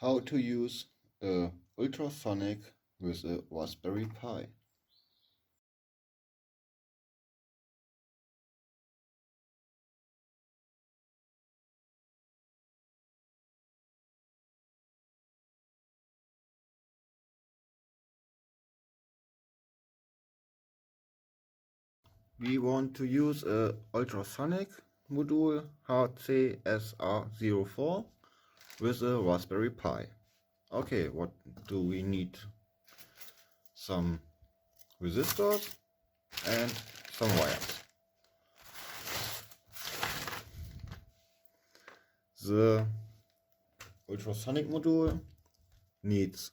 How to use a Ultrasonic with a Raspberry Pi. We want to use a Ultrasonic Modul HCSR04 with a Raspberry Pi. Okay, what do we need? Some resistors and some wires. The Ultrasonic Modul needs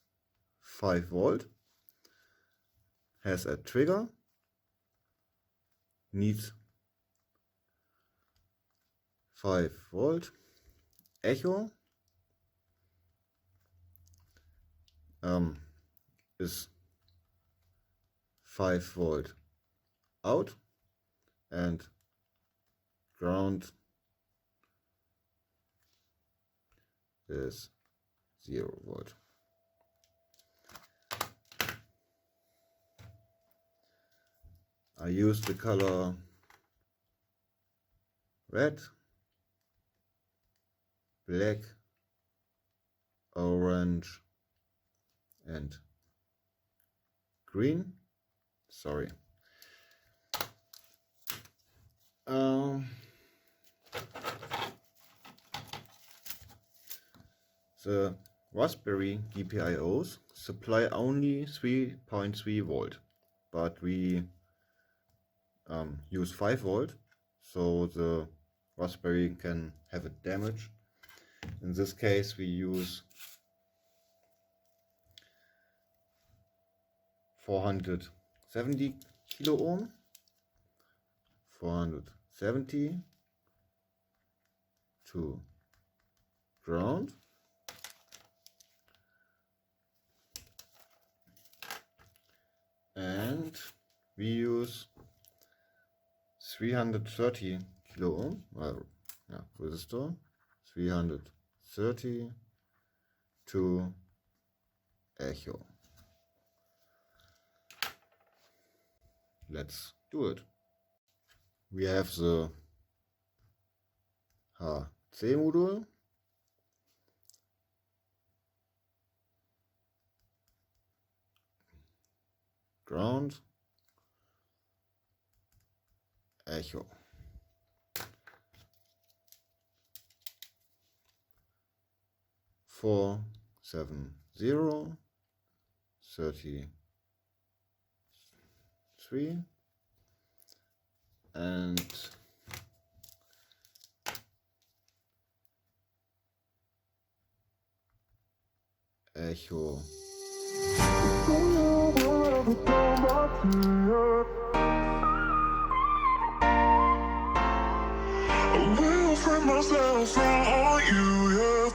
5 volt, has a trigger, needs 5 volt, echo, is 5 volt out, and ground is 0 volt. I use the color red, black, orange and green. Sorry. The Raspberry GPIOs supply only 3.3 volt, but we use 5 volt, so the Raspberry can have a damage. In this case we use 470 kilo ohm, 470 to ground, and we use 330 kilo ohm, resistor, 330 to echo. Let's do it. We have the HC module, ground, echo. Four, 7, 0, 33, and echo. I will free myself from you, yeah.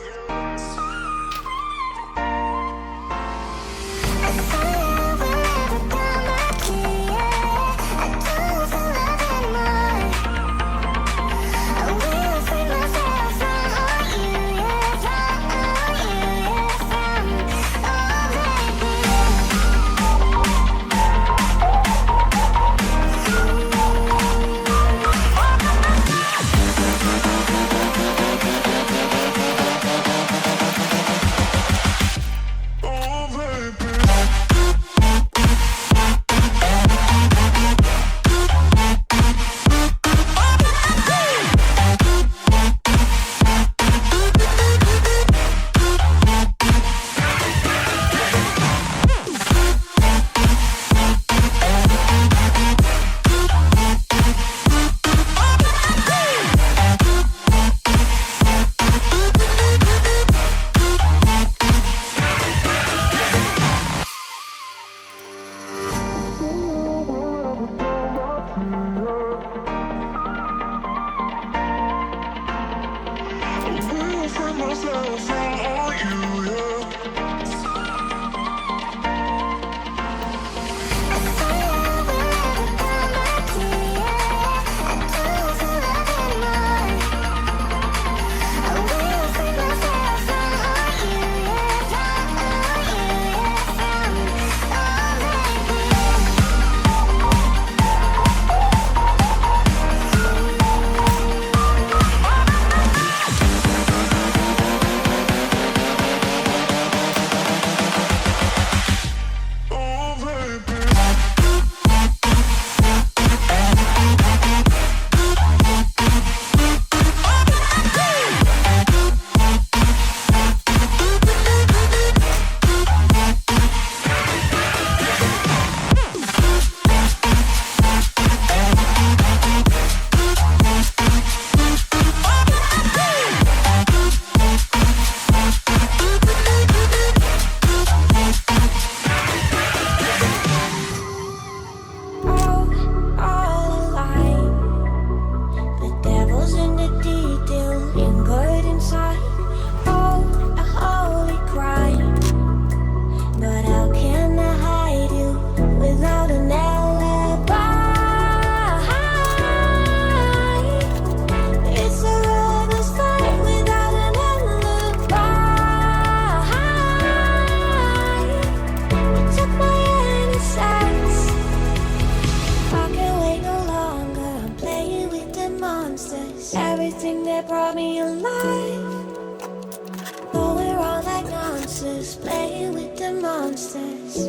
monsters, playing with the monsters.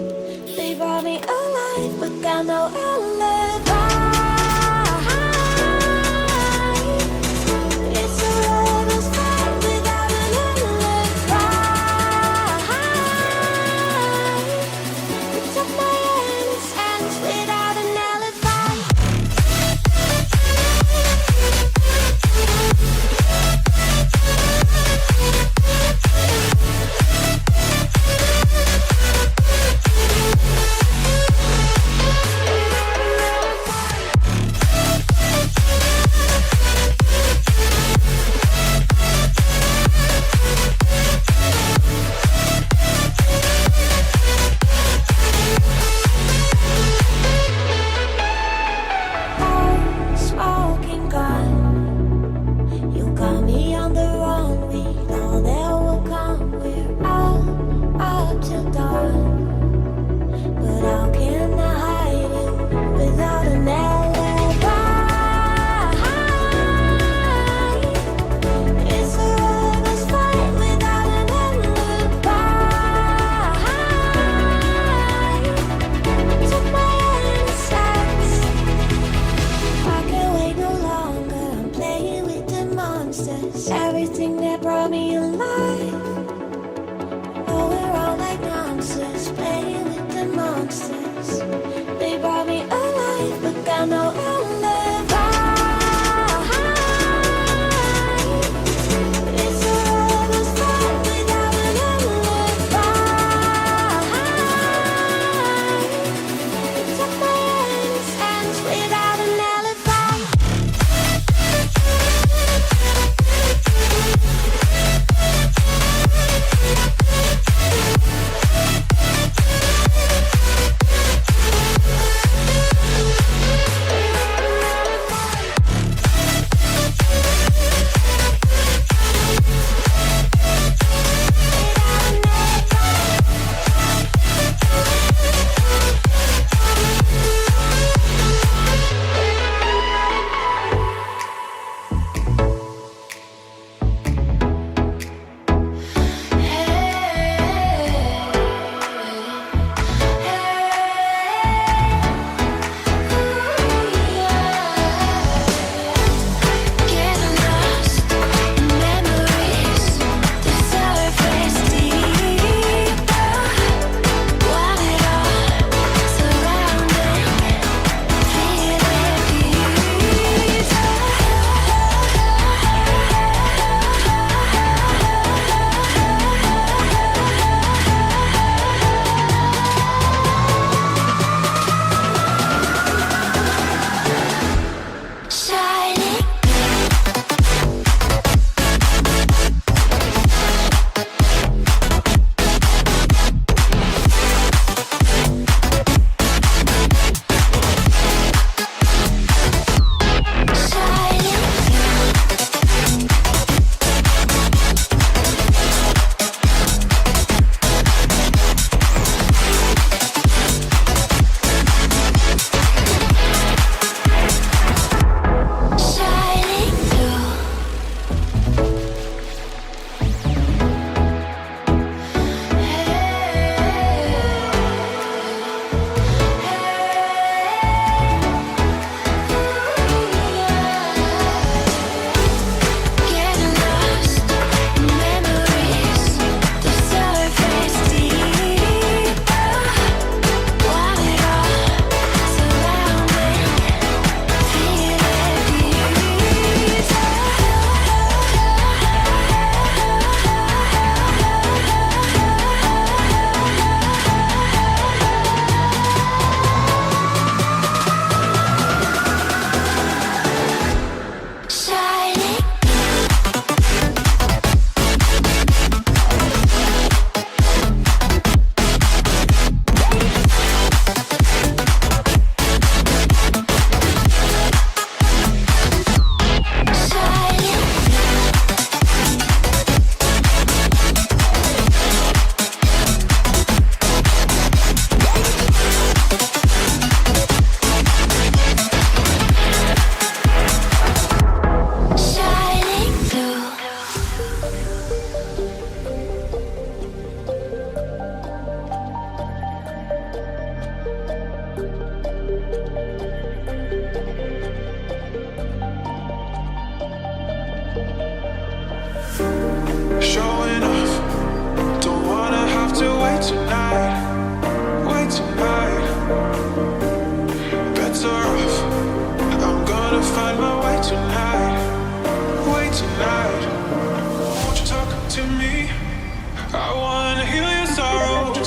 They brought me alive, but got no alibi. It's a lover's fight without an alibi. It took my innocence without an alibi. Smoking gun, you got me on the wrong. We know that will come. We're up till dawn. But how can I hide it without an alibi? It's a lover's fight without an alibi. Took my innocence. I can't wait no longer. I'm playing with the monsters. Everything that brought me alive. Oh, we're all like monsters, playing with the monsters. They brought me alive, but got no alibi. It's a lover's fight without an alibi. It took my innocence without an alibi.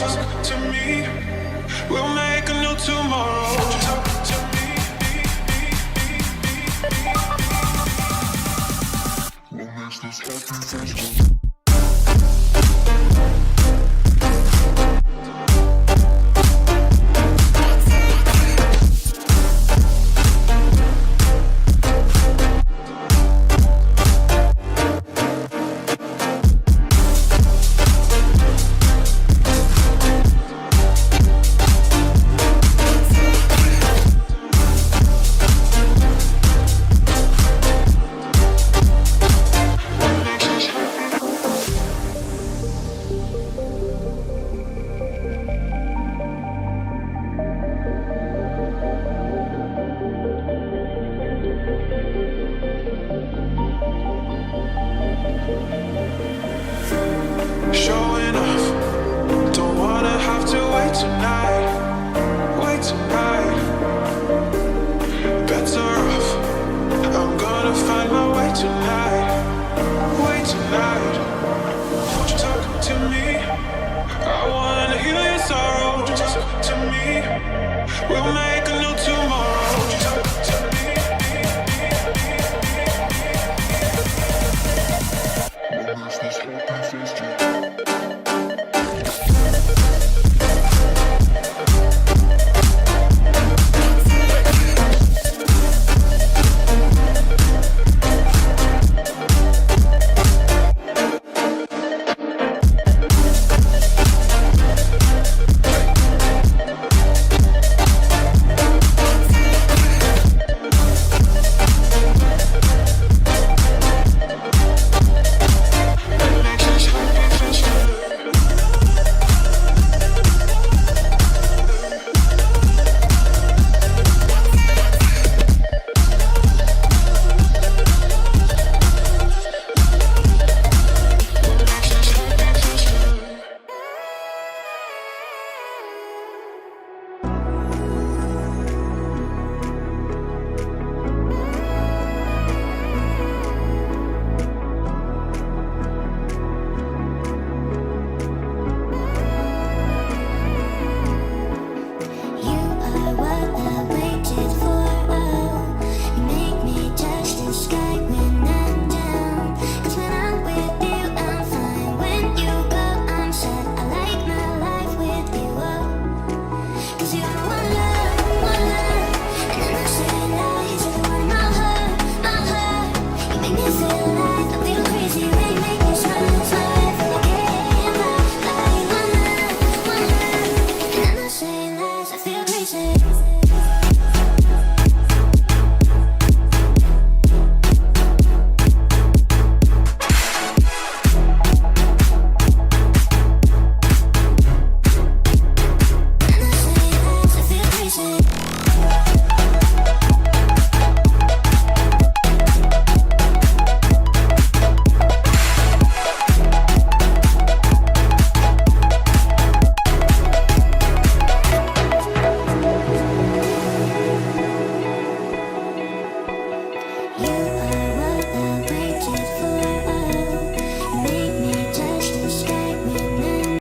Talk to me. We'll make a new tomorrow. Talk to me. We'll make this happen.